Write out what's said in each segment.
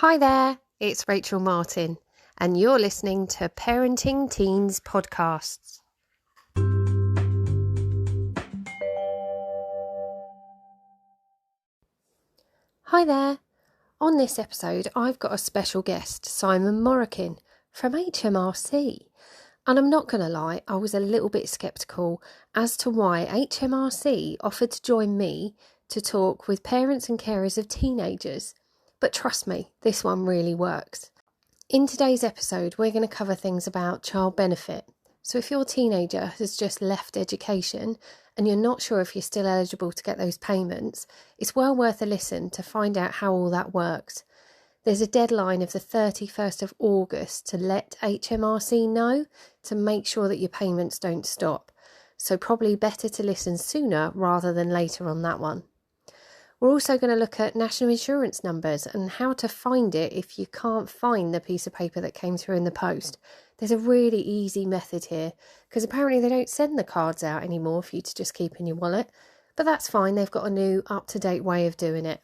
Hi there, it's Rachel Martin, and you're listening to Parenting Teens Podcasts. Hi there. On this episode, I've got a special guest, Simon Morykin from HMRC. And I'm not going to lie, I was a little bit sceptical as to why HMRC offered to join me to talk with parents and carers of teenagers. But trust me, this one really works. In today's episode, we're going to cover things about child benefit. So if your teenager has just left education and you're not sure if you're still eligible to get those payments, it's well worth a listen to find out how all that works. There's a deadline of the 31st of August to let HMRC know to make sure that your payments don't stop. So probably better to listen sooner rather than later on that one. We're also going to look at national insurance numbers and how to find it if you can't find the piece of paper that came through in the post. There's a really easy method here because apparently they don't send the cards out anymore for you to just keep in your wallet. But that's fine, they've got a new up-to-date way of doing it.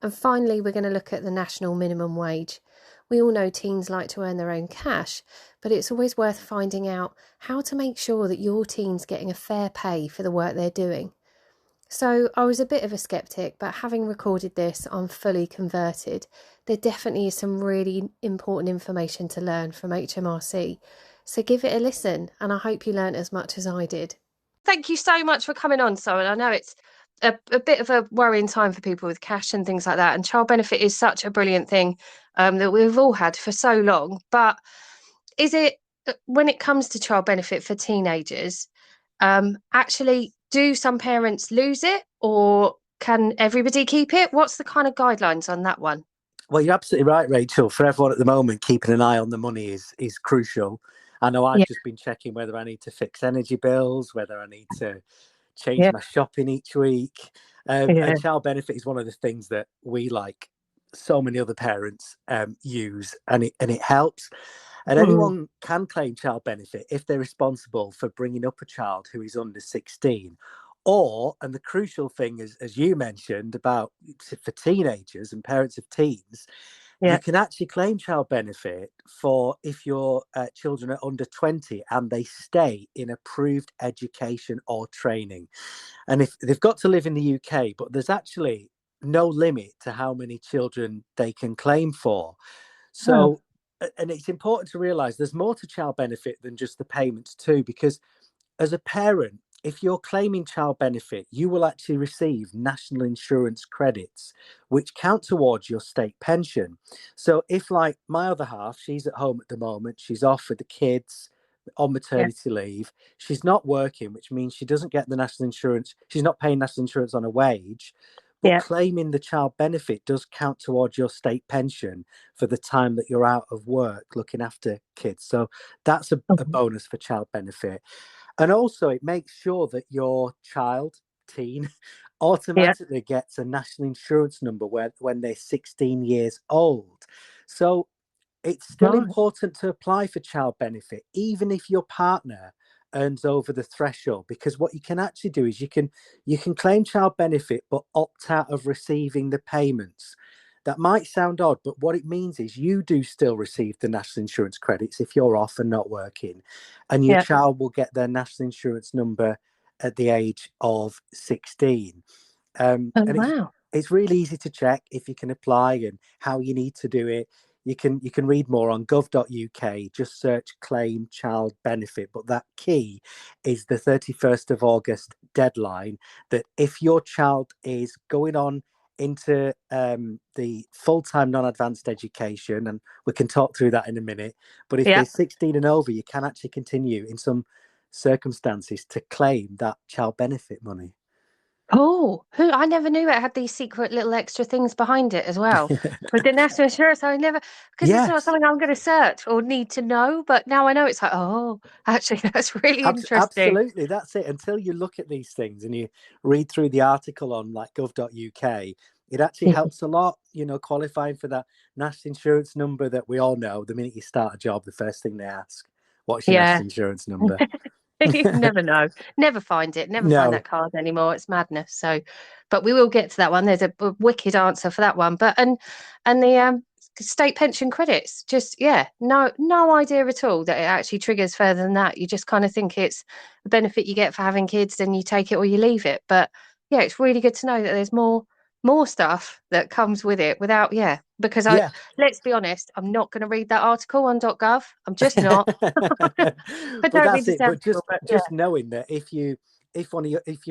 And finally, we're going to look at the national minimum wage. We all know teens like to earn their own cash, but it's always worth finding out how to make sure that your teen's getting a fair pay for the work they're doing. So I was a bit of a skeptic, but having recorded this, I'm fully converted. There definitely is some really important information to learn from HMRC. So give it a listen, and I hope you learnt as much as I did. Thank you so much for coming on, Simon. I know it's a bit of a worrying time for people with cash and things like that, and child benefit is such a brilliant thing that we've all had for so long. But is it, when it comes to child benefit for teenagers, actually, do some parents lose it, or can everybody keep it? What's the kind of guidelines on that one? Well, you're absolutely right, Rachel. For everyone at the moment, keeping an eye on the money is crucial. I know I've just been checking whether I need to fix energy bills, whether I need to change my shopping each week. And child benefit is one of the things that we, like so many other parents, use, and it helps. And anyone can claim child benefit if they're responsible for bringing up a child who is under 16. Or, and the crucial thing, as you mentioned, about for teenagers and parents of teens, you can actually claim child benefit for if your children are under 20 and they stay in approved education or training. And if they've got to live in the UK, but there's actually no limit to how many children they can claim for. So, and it's important to realise there's more to child benefit than just the payments too, because as a parent, if you're claiming child benefit, you will actually receive national insurance credits, which count towards your state pension. So if, like my other half, she's at home at the moment, she's off with the kids on maternity leave, she's not working, which means she doesn't get the national insurance. She's not paying national insurance on a wage, but claiming the child benefit does count towards your state pension for the time that you're out of work looking after kids. So that's a bonus for child benefit. And also, it makes sure that your child, teen, automatically gets a national insurance number when they're 16 years old. So it's still important to apply for child benefit, even if your partner earns over the threshold, because what you can actually do is you can claim child benefit, but opt out of receiving the payments. That might sound odd, but what it means is you do still receive the national insurance credits if you're off and not working, and your child will get their national insurance number at the age of 16. It's really easy to check if you can apply and how you need to do it. You can read more on gov.uk, just search claim child benefit. But that key is the 31st of August deadline, that if your child is going on into the full-time non-advanced education, and we can talk through that in a minute, but if they're 16 and over, you can actually continue in some circumstances to claim that child benefit money. I never knew it had these secret little extra things behind it as well. With the national insurance, I never, because it's not something I'm going to search or need to know, but now I know, it's like, actually, that's really interesting. Absolutely, that's it. Until you look at these things and you read through the article on like gov.uk, it actually helps a lot, qualifying for that national insurance number that we all know. The minute you start a job, the first thing they ask, what's your national insurance number? You never know, never find it, find that card anymore. It's madness. So, but we will get to that one. There's a wicked answer for that one. But and the state pension credits. Just, yeah, no idea at all that it actually triggers further than that. You just kind of think it's a benefit you get for having kids, then you take it or you leave it. But yeah, it's really good to know that there's more stuff that comes with it without, yeah, because Yeah. let's be honest, I'm not going to read that article on .gov. I'm just not. I But don't mean that's to it. sound But cruel, but yeah. just knowing that if your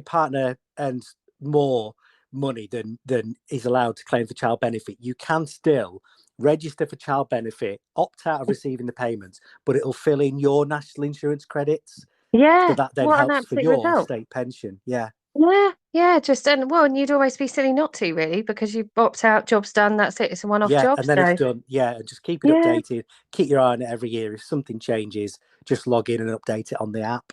partner earns more money than is allowed to claim for child benefit, you can still register for child benefit, opt out of receiving the payments, but it'll fill in your national insurance credits. So Yeah, that then what an helps for absolute your result. state pension. Yeah. Yeah, just and you'd always be silly not to really because you opt out, job's done, that's it. It's a one-off Yeah. job. And then it's So done. Yeah. And just keep it yeah, updated. Keep your eye on it every year. If something changes, just log in and update it on the app.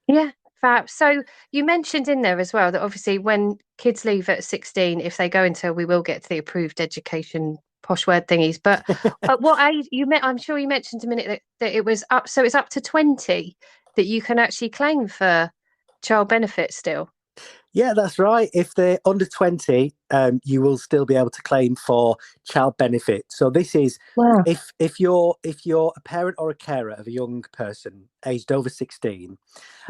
yeah, fab. So you mentioned in there as well that obviously when kids leave at 16, if they go into, we will get to the approved education posh word thingies. But at what age you met? I'm sure you mentioned a minute that it was up. So it's up to 20 that you can actually claim for child benefit still. Yeah, that's right. If they're under 20, you will still be able to claim for child benefit. So this is Wow. if you're a parent or a carer of a young person aged over 16,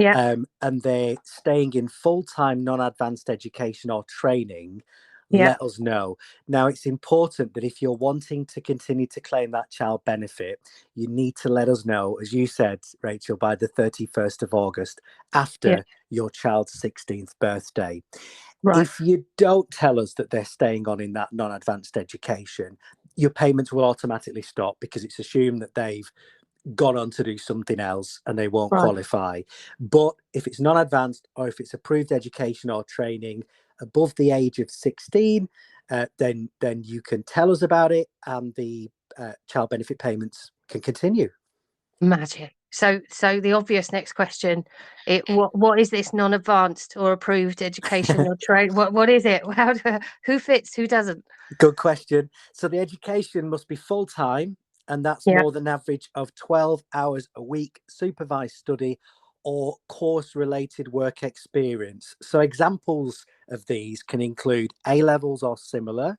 Yeah, and they're staying in full-time non-advanced education or training, yeah, let us know. Now, it's important that if you're wanting to continue to claim that child benefit, you need to let us know, as you said, Rachel, by the 31st of August, yeah. after your child's 16th birthday. Right. If you don't tell us that they're staying on in that non-advanced education, your payments will automatically stop because it's assumed that they've gone on to do something else and they won't Right. qualify. But if it's non-advanced or if it's approved education or training above the age of 16, then you can tell us about it and the child benefit payments can continue. Magic. So the obvious next question, what is this non-advanced or approved education or trade? What is it? Who fits, who doesn't? Good question. So the education must be full-time, and that's Yeah, more than an average of 12 hours a week, supervised study or course-related work experience. So examples of these can include A levels or similar,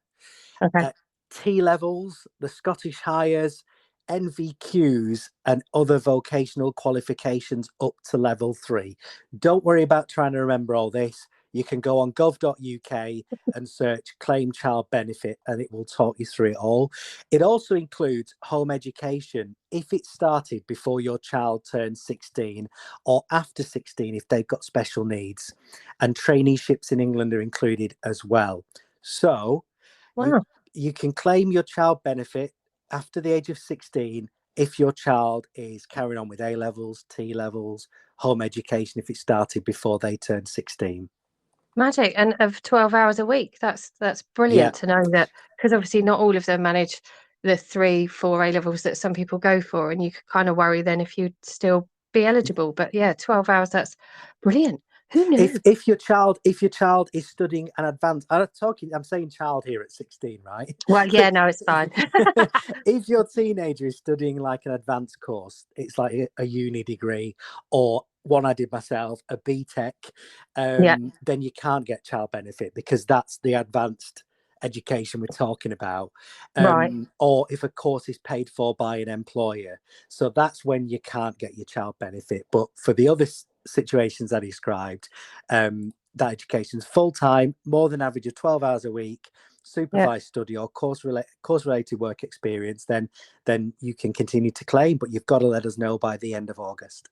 okay. uh, T levels, the Scottish Highers, NVQs, and other vocational qualifications up to level 3. Don't worry about trying to remember all this. You can go on gov.uk and search claim child benefit and it will talk you through it all. It also includes home education if it started before your child turned 16 or after 16 if they've got special needs. And traineeships in England are included as well. So you Wow. you can claim your child benefit after the age of 16 if your child is carrying on with A levels, T levels, home education if it started before they turned 16. Magic. And of 12 hours a week. That's Yeah. brilliant to know that because obviously not all of them manage the 3, 4 A levels that some people go for. And you could kind of worry then if you'd still be eligible. But yeah, 12 hours, that's brilliant. Who knew? If your child is studying an advanced, I'm saying child here at 16, right? Well, yeah, no, it's fine. If your teenager is studying like an advanced course, it's like a uni degree or one I did myself, a BTEC, Yeah, then you can't get child benefit because that's the advanced education we're talking about. right. Or if a course is paid for by an employer. So that's when you can't get your child benefit. But for the other situations I described, that education's full-time, more than average of 12 hours a week, Yeah. supervised study or course related work experience, then you can continue to claim, but you've got to let us know by the end of August.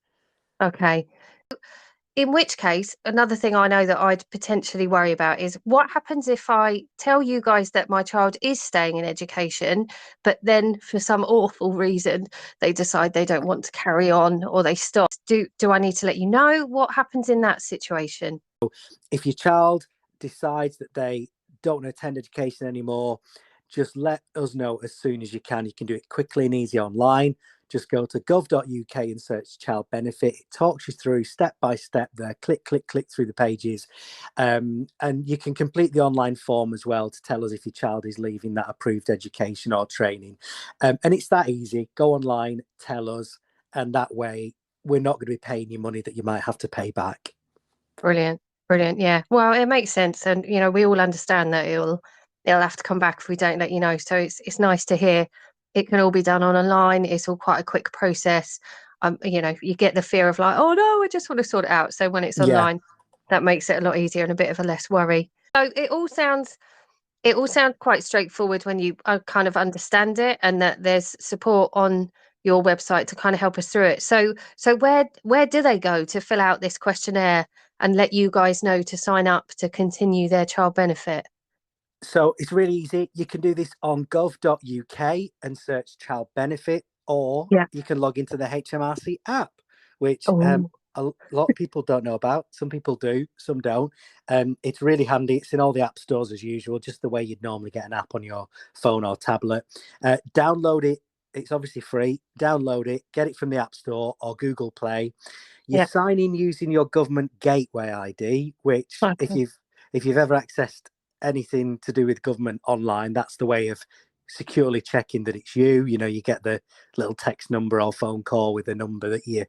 Okay. In which case, another thing I know that I'd potentially worry about is what happens if I tell you guys that my child is staying in education, but then for some awful reason they decide they don't want to carry on or they stop. Do I need to let you know what happens in that situation? If your child decides that they don't want to attend education anymore, just let us know as soon as you can. You can do it quickly and easy online. Just go to gov.uk and search child benefit. It talks you through step by step there. Click, click, click through the pages. And you can complete the online form as well to tell us if your child is leaving that approved education or training. And it's that easy. Go online, tell us, and that way we're not going to be paying you money that you might have to pay back. Brilliant. Brilliant. Yeah. Well, it makes sense. And, we all understand that it'll it'll have to come back if we don't let you know. So it's nice to hear it can all be done on a line. It's all quite a quick process. You know, you get the fear of like, oh no, I just want to sort it out. So when it's Yeah. online, that makes it a lot easier and a bit of a less worry. So it all sounds quite straightforward when you kind of understand it, and that there's support on your website to kind of help us through it. So where do they go to fill out this questionnaire and let you guys know to sign up to continue their child benefit? So it's really easy. You can do this on gov.uk and search child benefit, or Yeah. you can log into the HMRC app, which Oh, a lot of people don't know about. Some people do, some don't. It's really handy. It's in all the app stores as usual, just the way you'd normally get an app on your phone or tablet. Download it. It's obviously free. Download it, get it from the App Store or Google Play. You yeah. sign in using your government gateway ID, which Okay. if you've ever accessed anything to do with government online, that's the way of securely checking that it's you. You know, you get the little text number or phone call with a number that you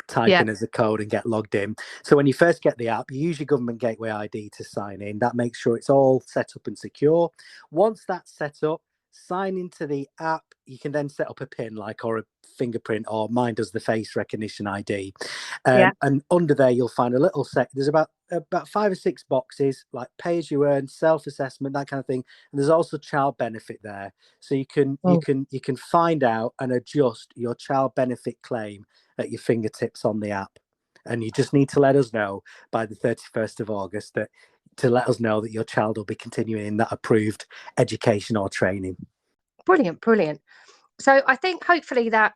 type Yeah. in as a code and get logged in. So when you first get the app, you use your government gateway ID to sign in. That makes sure it's all set up and secure. Once that's set up, sign into the app. You can then set up a PIN, like, or a fingerprint, or mine does the face recognition ID. Yeah. And under there, you'll find a little there's about 5 or 6 boxes, like pay as you earn, self-assessment, that kind of thing. And there's also child benefit there, so you can find out and adjust your child benefit claim at your fingertips on the app. And you just need to let us know by the 31st of August to let us know that your child will be continuing in that approved education or training. Brilliant. So I think hopefully that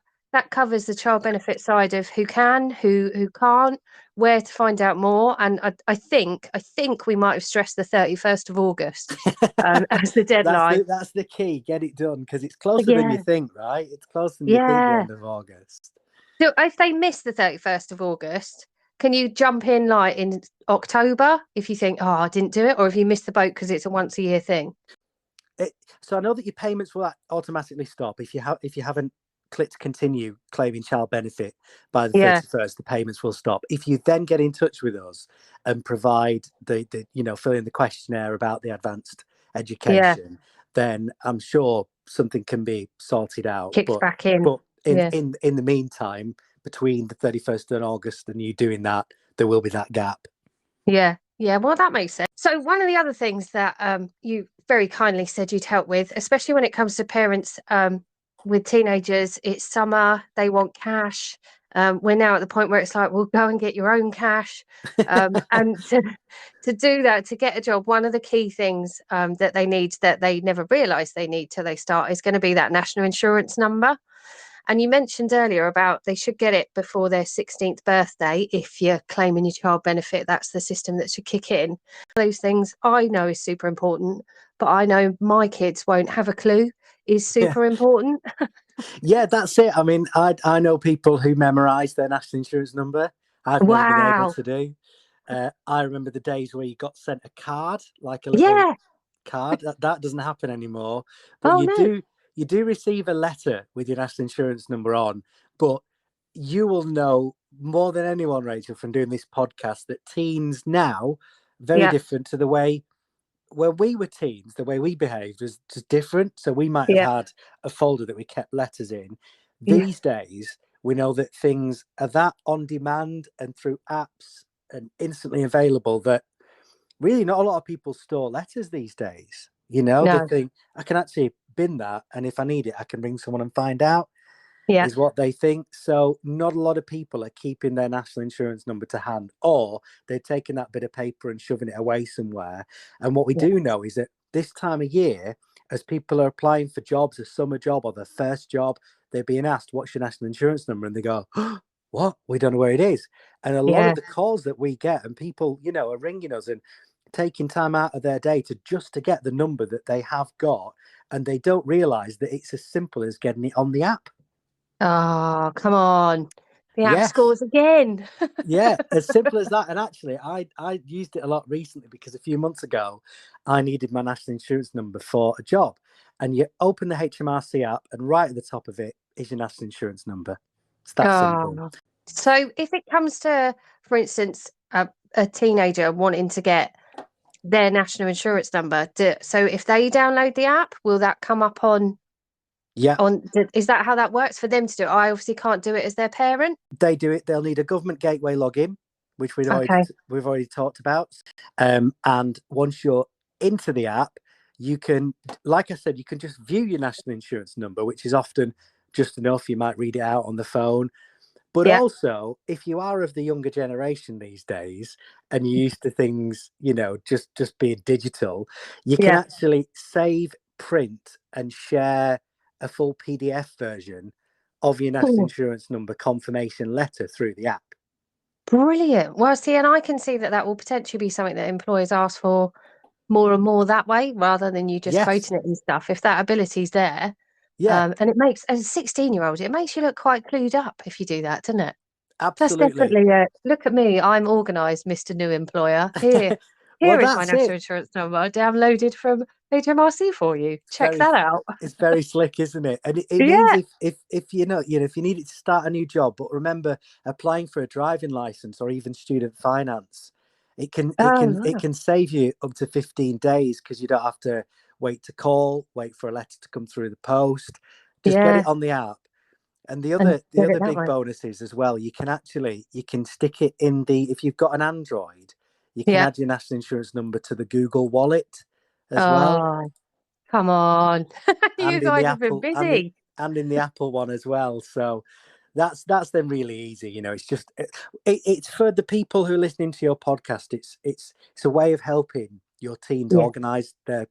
covers the child benefit side of who can, who can't, where to find out more. And I think we might have stressed the 31st of August as the deadline. That's the key. Get it done, because it's closer than you Yeah, think, right? It's closer than you think, the yeah. end of August. So if they miss the 31st of August, can you jump in like in October if you think, oh, I didn't do it, or if you missed the boat because it's a once a year thing? So I know that your payments will automatically stop if you haven't clicked continue claiming child benefit by the Yeah, 31st. The payments will stop. If you then get in touch with us and provide the fill in the questionnaire about the advanced yeah. education, then I'm sure something can be sorted out. Kicks back in. But Yeah. in the meantime, between the 31st of August and you doing that, there will be that gap. Yeah, yeah. Well, that makes sense. So one of the other things that you very kindly said you'd help with, especially when it comes to parents with teenagers, it's summer, they want cash. We're now at the point where it's like, well, go and get your own cash. And to do that, to get a job, one of the key things that they need, that they never realise they need till they start, is going to be that national insurance number. And you mentioned earlier about they should get it before their 16th birthday. If you're claiming your child benefit, that's the system that should kick in. Those things I know is super important, but I know my kids won't have a clue is Yeah. super important. Yeah, that's it. I mean, I know people who memorise their national insurance number. I've never been able Wow. to do. I remember the days where you got sent a card, like a little Yeah. card. That doesn't happen anymore. But Oh, no. you do receive a letter with your national insurance number on. But you will know more than anyone, Rachel, from doing this podcast, that teens now very Yeah. different to the way when we were teens, the way we behaved was just different. So we might have Yeah. had a folder that we kept letters in. Yeah. These days, we know that things are that on demand and through apps and instantly available that really not a lot of people store letters these days. You know, they No. think I can actually bin that, and if I need it, I can ring someone and find out, Yeah. is what they think. So not a lot of people are keeping their national insurance number to hand, or they're taking that bit of paper and shoving it away somewhere. And what we Yeah. do know is that this time of year, as people are applying for jobs, a summer job or their first job, they're being asked, what's your national insurance number? And they go, oh, what? We don't know where it is. And a lot Yeah. of the calls that we get, and people, are ringing us and taking time out of their day to get the number that they have got, and they don't realize that it's as simple as getting it on the app. Oh, come on. The app Yes. scores again. Yeah, as simple as that. And actually, I used it a lot recently because a few months ago, I needed my national insurance number for a job. And you open the HMRC app, and right at the top of it is your national insurance number. It's that simple. Oh. So if it comes to, for instance, a teenager wanting to get their national insurance number. So if they download the app, will that come up on? Yeah, Is that how that works for them to do it? I obviously can't do it as their parent. they do it. They'll need a government gateway login, which Okay. we've already talked about. And once you're into the app, you can, like I said, you can just view your national insurance number, which is often just enough. You might read it out on the phone. But Yeah. also, if you are of the younger generation these days and you're used to things, just being digital, you can Yeah. actually save, print, and share a full PDF version of your national Cool. insurance number confirmation letter through the app. Brilliant. Well, see, and I can see that that will potentially be something that employers ask for more and more that way, rather than you just Yes. quoting it and stuff. If that ability's there, Yeah, and it makes, as a 16-year-old, it makes you look quite clued up if you do that, doesn't it? That's absolutely. definitely look at me. I'm organised, Mr. New Employer. Well, Here is my that's national it. insurance number downloaded from HMRC for you. It's Check very that out. it's very slick, isn't it? And it means Yeah. if if you needed to start a new job, but remember applying for a driving license or even student finance, it Oh, can save you up to 15 days because you don't have to wait for a letter to come through the post. Just get yeah. it on the app. And And the get it other that big way. bonus is as well, you can stick it in if you've got an Android, you can Yeah. add your national insurance number to the Google Wallet as well. Oh, come on. You And in the guys have been Apple busy. and in the Apple one as well. So that's then really easy. It's just it's for the people who are listening to your podcast. It's a way of helping your teams Yeah. organize their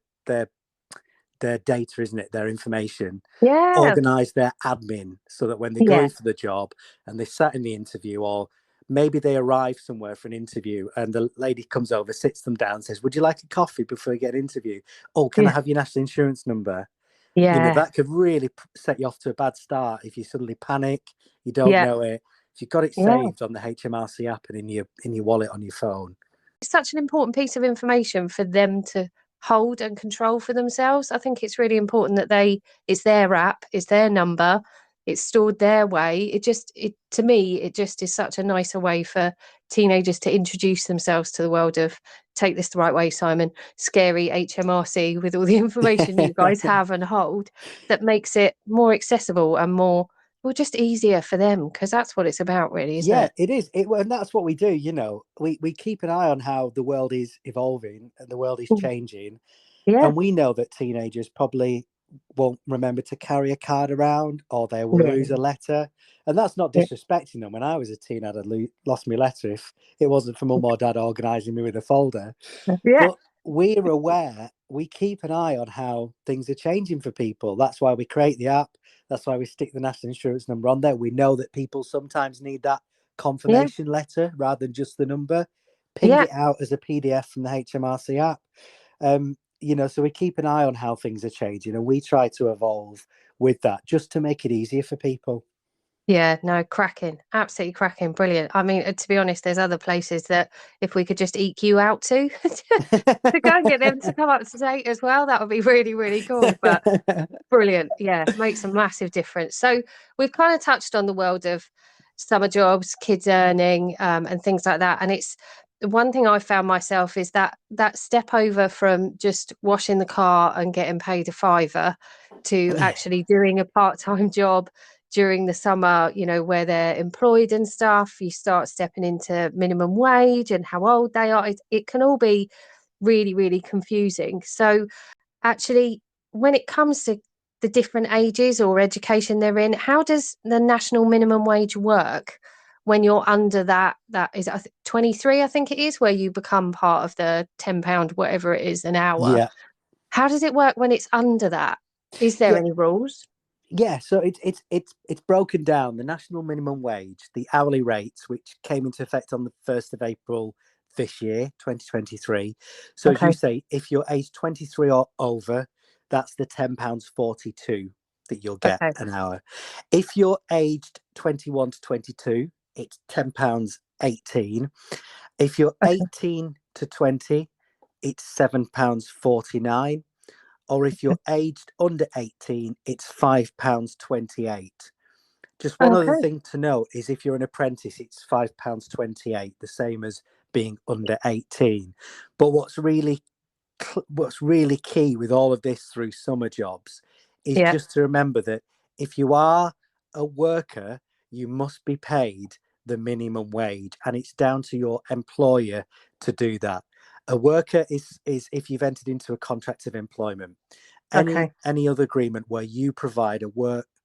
their data, isn't it? Their information, Yeah. organize their admin, so that when they go Yeah. in for the job and they sat in the interview, or maybe they arrive somewhere for an interview and the lady comes over, sits them down, says, "Would you like a coffee before you get an interview? Oh, can I Yeah. have your national insurance number?" Yeah. That could really set you off to a bad start if you suddenly panic, you don't Yeah. know it. If you've got it Yeah. saved on the HMRC app and in your wallet on your phone. It's such an important piece of information for them to hold and control for themselves. I think it's really important that it's their app, it's their number, it's stored their way. To me, it just is such a nicer way for teenagers to introduce themselves to the world of, take this the right way, Simon, scary HMRC with all the information you guys have and hold, that makes it more accessible and more, well, just easier for them, because that's what it's about, really, isn't Yeah, it? it is. And that's what we do. We keep an eye on how the world is evolving and the world is Mm. changing. Yeah. And we know that teenagers probably won't remember to carry a card around, or they will lose a Yeah. letter. And that's not disrespecting them. When I was a teen, I'd have lost my letter if it wasn't for mum or dad organising me with a folder. Yeah. But we're aware, we keep an eye on how things are changing for people. That's why we create the app. That's why we stick the national insurance number on there. We know that people sometimes need that Yeah. confirmation letter rather than just the number. Ping Yeah. it out as a PDF from the HMRC app. So we keep an eye on how things are changing, and we try to evolve with that just to make it easier for people. Yeah, no, cracking, absolutely cracking, brilliant. I mean, to be honest, there's other places that if we could just eke you out to, to go and get them to come up to date as well, that would be really, really cool. But brilliant, yeah, makes a massive difference. So we've kind of touched on the world of summer jobs, kids earning, and things like that. And it's one thing I found myself is that step over from just washing the car and getting paid a fiver to actually doing a part-time job during the summer, where they're employed and stuff. You start stepping into minimum wage and how old they are. It can all be really, really confusing. So actually, when it comes to the different ages or education they're in, how does the national minimum wage work when you're under that is 23, I think it is, where you become part of the £10, whatever it is, an hour? Yeah. How does it work when it's under that? Is there Yeah. any rules? Yeah, so it's broken down. The national minimum wage, the hourly rates, which came into effect on the 1st of April this year, 2023. So as you Okay. say, if you're aged 23 or over, that's the £10.42 that you'll get Okay. an hour. If you're aged 21 to 22, it's £10.18. If you're Okay. 18 to 20, it's £7.49. Or if you're aged under 18, it's £5.28. Just one other Okay. thing to note is if you're an apprentice, it's £5.28, the same as being under 18. But what's really key with all of this through summer jobs is just to remember that if you are a worker, you must be paid the minimum wage, and it's down to your employer to do that. A worker is if you've entered into a contract of employment, any other agreement where you provide a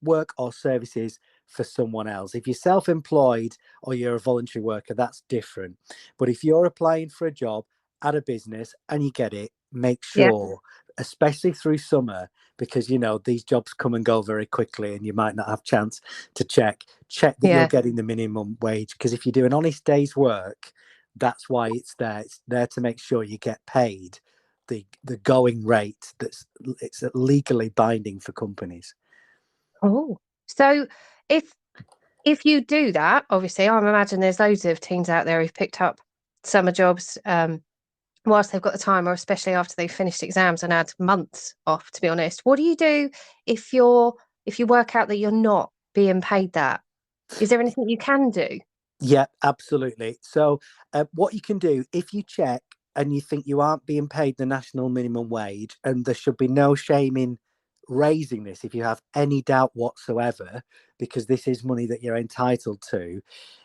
work or services for someone else. If you're self-employed or you're a voluntary worker, that's different. But if you're applying for a job at a business and you get it, make sure, especially through summer, because these jobs come and go very quickly and you might not have chance to check that you're getting the minimum wage. Because if you do an honest day's work, that's why it's there to make sure you get paid the going rate it's legally binding for companies. Oh, so if you do that, obviously, I imagine there's loads of teens out there who've picked up summer jobs whilst they've got the time, or especially after they've finished exams and had months off, to be honest. What do you do if you work out that you're not being paid that? Is there anything you can do? Yeah, absolutely. So what you can do, if you check and you think you aren't being paid the national minimum wage, and there should be no shame in raising this if you have any doubt whatsoever, because this is money that you're entitled to.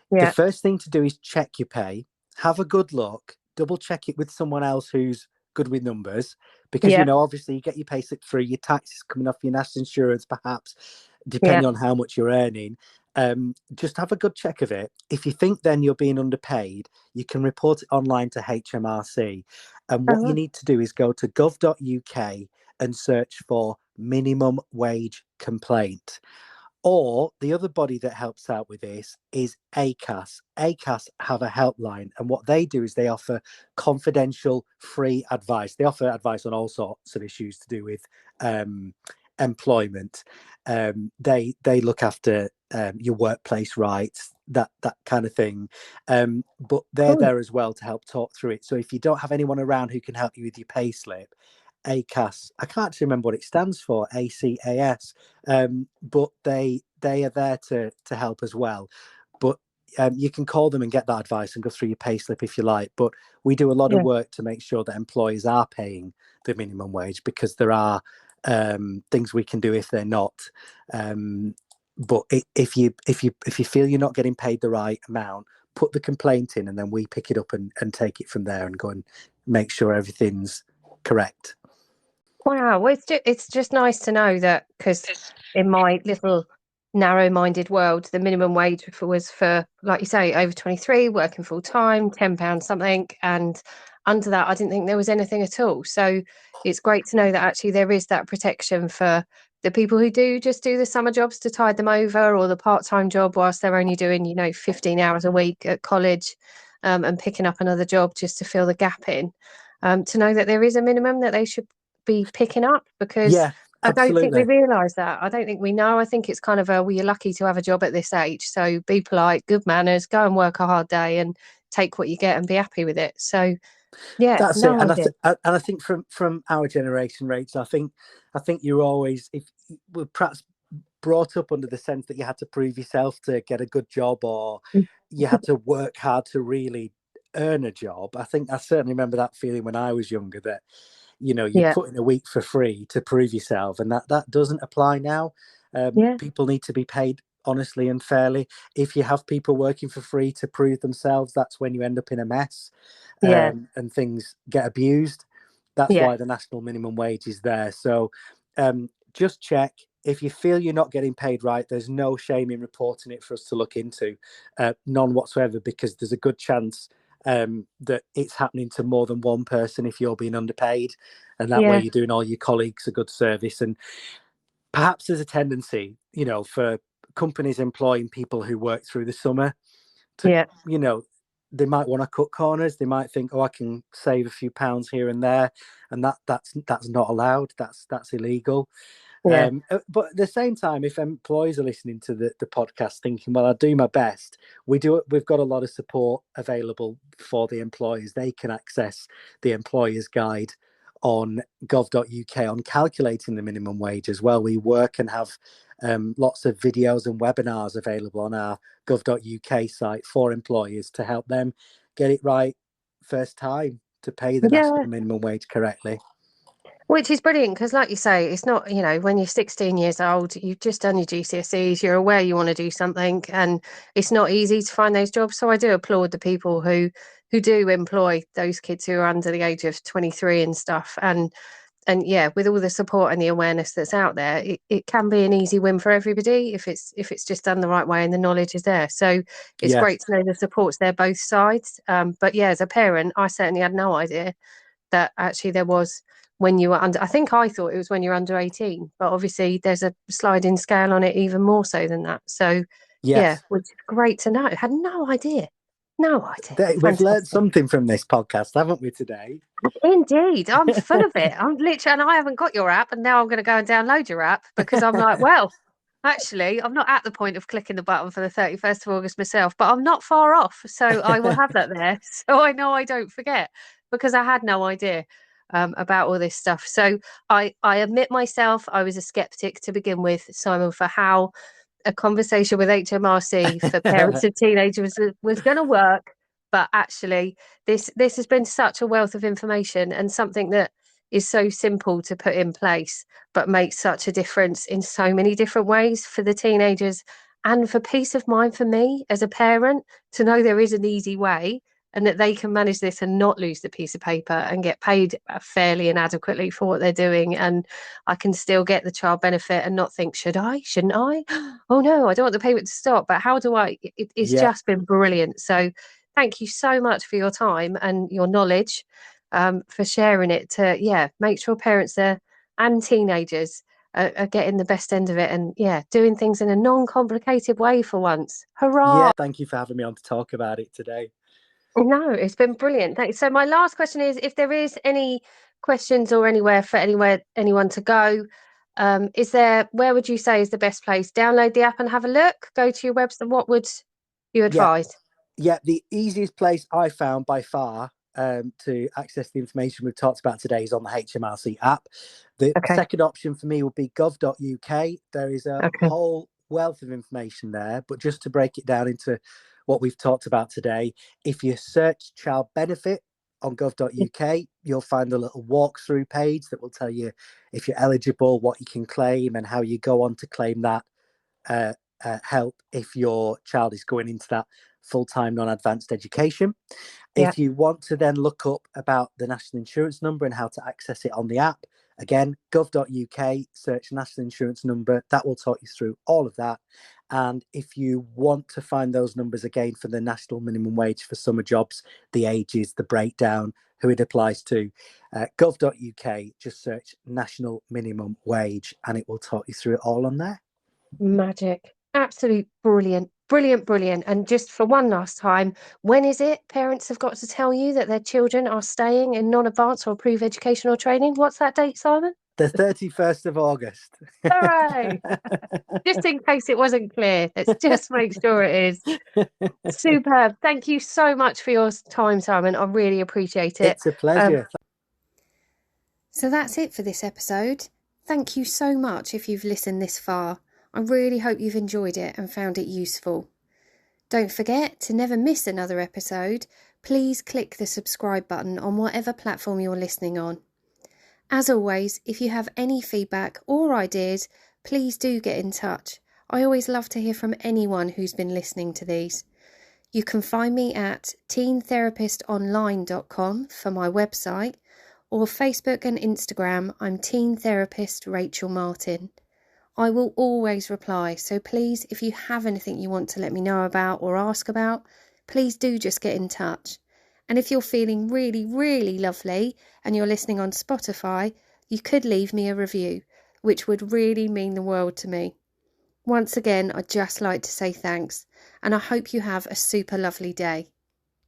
The first thing to do is check your pay, have a good look, double check it with someone else who's good with numbers, because obviously you get your pay slip through, your taxes coming off your national insurance, perhaps, depending on how much you're earning. Just have a good check of it. If you think then you're being underpaid, you can report it online to HMRC. And what you need to do is go to gov.uk and search for minimum wage complaint. Or the other body that helps out with this is ACAS. ACAS have a helpline, and what they do is they offer confidential, free advice. They offer advice on all sorts of issues to do with employment. They look after your workplace rights, that kind of thing. But they're there as well to help talk through it. So if you don't have anyone around who can help you with your pay slip, ACAS, I can't actually remember what it stands for, ACAS, but they are there to help as well. But you can call them and get that advice and go through your payslip if you like. But we do a lot of work to make sure that employers are paying the minimum wage, because there are things we can do if they're not. But if you feel you're not getting paid the right amount, put the complaint in, and then we pick it up and take it from there and go and make sure everything's correct. Wow, well, it's just nice to know that, because in my little narrow-minded world, the minimum wage was for, like you say, over 23, working full time, £10 something, and under that, I didn't think there was anything at all. So it's great to know that actually there is that protection for the people who do just do the summer jobs to tide them over, or the part-time job whilst they're only doing 15 hours a week at college, and picking up another job just to fill the gap in. To know that there is a minimum that they should be picking up, because I don't think we realise that. I don't think we know. I think it's kind of you're lucky to have a job at this age. So be polite, good manners, go and work a hard day and take what you get and be happy with it. So that's it. And I think from our generation, Rachel, I think you're always, if we're perhaps brought up under the sense that you had to prove yourself to get a good job, or you had to work hard to really earn a job. I think I certainly remember that feeling when I was younger, that you put in a week for free to prove yourself, and that doesn't apply now. People need to be paid honestly and fairly. If you have people working for free to prove themselves, that's when you end up in a mess, and things get abused. That's why the national minimum wage is there. So just check. If you feel you're not getting paid right, there's no shame in reporting it for us to look into, none whatsoever, because there's a good chance that it's happening to more than one person if you're being underpaid, and that way you're doing all your colleagues a good service. And perhaps there's a tendency, for companies employing people who work through the summer to, they might want to cut corners. They might think, oh, I can save a few pounds here and there, and that's not allowed. That's illegal. But at the same time, if employees are listening to the podcast thinking, well, I'll do my best, we've got a lot of support available for the employers. They can access the employer's guide on gov.uk on calculating the minimum wage as well. We work and have lots of videos and webinars available on our gov.uk site for employers to help them get it right first time to pay the Yeah. national minimum wage correctly. Which is brilliant because, like you say, it's not, when you're 16 years old, you've just done your GCSEs, you're aware you want to do something, and it's not easy to find those jobs. So I do applaud the people who do employ those kids who are under the age of 23 and stuff. And yeah, with all the support and the awareness that's out there, it can be an easy win for everybody if it's just done the right way and the knowledge is there. So it's Yeah. great to know the support's there both sides. But yeah, as a parent, I certainly had no idea that actually there was when you were under. I think I thought it was when you're under 18, but obviously there's a sliding scale on it even more so than that. So yeah, Yes. which is great to know. Had no idea. No idea. We've learned Fantastic. something from this podcast, haven't we, today? Indeed. I'm full of it. I'm literally, and I haven't got your app, and now I'm going to go and download your app because I'm like, well, actually, I'm not at the point of clicking the button for the 31st of August myself, but I'm not far off. So I will have that there. So I know I don't forget because I had no idea about all this stuff. So I admit myself, I was a skeptic to begin with, Simon, for how a conversation with HMRC for parents of teenagers was going to work. But actually, this has been such a wealth of information and something that is so simple to put in place, but makes such a difference in so many different ways for the teenagers and for peace of mind for me as a parent to know there is an easy way and that they can manage this and not lose the piece of paper and get paid fairly and adequately for what they're doing. And I can still get the child benefit and not think, should I? Shouldn't I? Oh no, I don't want the payment to stop. But how do I? It's Yeah. just been brilliant. So thank you so much for your time and your knowledge, for sharing it to, make sure parents there and teenagers are getting the best end of it and, doing things in a non-complicated way for once. Hurrah! Yeah. Thank you for having me on to talk about it today. No, it's been brilliant. Thanks. So my last question is, if there is any questions or anyone to go, where would you say is the best place? Download the app and have a look, go to your website. What would you Yeah. advise? Yeah. The easiest place I found by far to access the information we've talked about today is on the HMRC app. The Okay. second option for me would be gov.uk. There is a Okay. whole wealth of information there, but just to break it down into what we've talked about today, if you search child benefit on gov.uk, you'll find a little walkthrough page that will tell you if you're eligible, what you can claim, and how you go on to claim that help if your child is going into that full-time non-advanced education. Yeah. If you want to then look up about the national insurance number and how to access it on the app, again, gov.uk, search national insurance number. That will talk you through all of that. And if you want to find those numbers again for the national minimum wage for summer jobs, the ages, the breakdown, who it applies to, gov.uk, just search national minimum wage and it will talk you through it all on there. Magic. Absolute brilliant. Brilliant, brilliant. And just for one last time, when is it parents have got to tell you that their children are staying in non-advanced or approved educational training? What's that date, Simon? The 31st of August. Hooray! Just in case it wasn't clear, let's just make sure it is. Superb. Thank you so much for your time, Simon. I really appreciate it. It's a pleasure. So that's it for this episode. Thank you so much if you've listened this far. I really hope you've enjoyed it and found it useful. Don't forget to never miss another episode. Please click the subscribe button on whatever platform you're listening on. As always, if you have any feedback or ideas, please do get in touch. I always love to hear from anyone who's been listening to these. You can find me at teentherapist.online.com for my website, or Facebook and Instagram. I'm Teen Therapist Rachel Martin. I will always reply, so please, if you have anything you want to let me know about or ask about, please do just get in touch. And if you're feeling really, really lovely and you're listening on Spotify, you could leave me a review, which would really mean the world to me. Once again, I'd just like to say thanks, and I hope you have a super lovely day.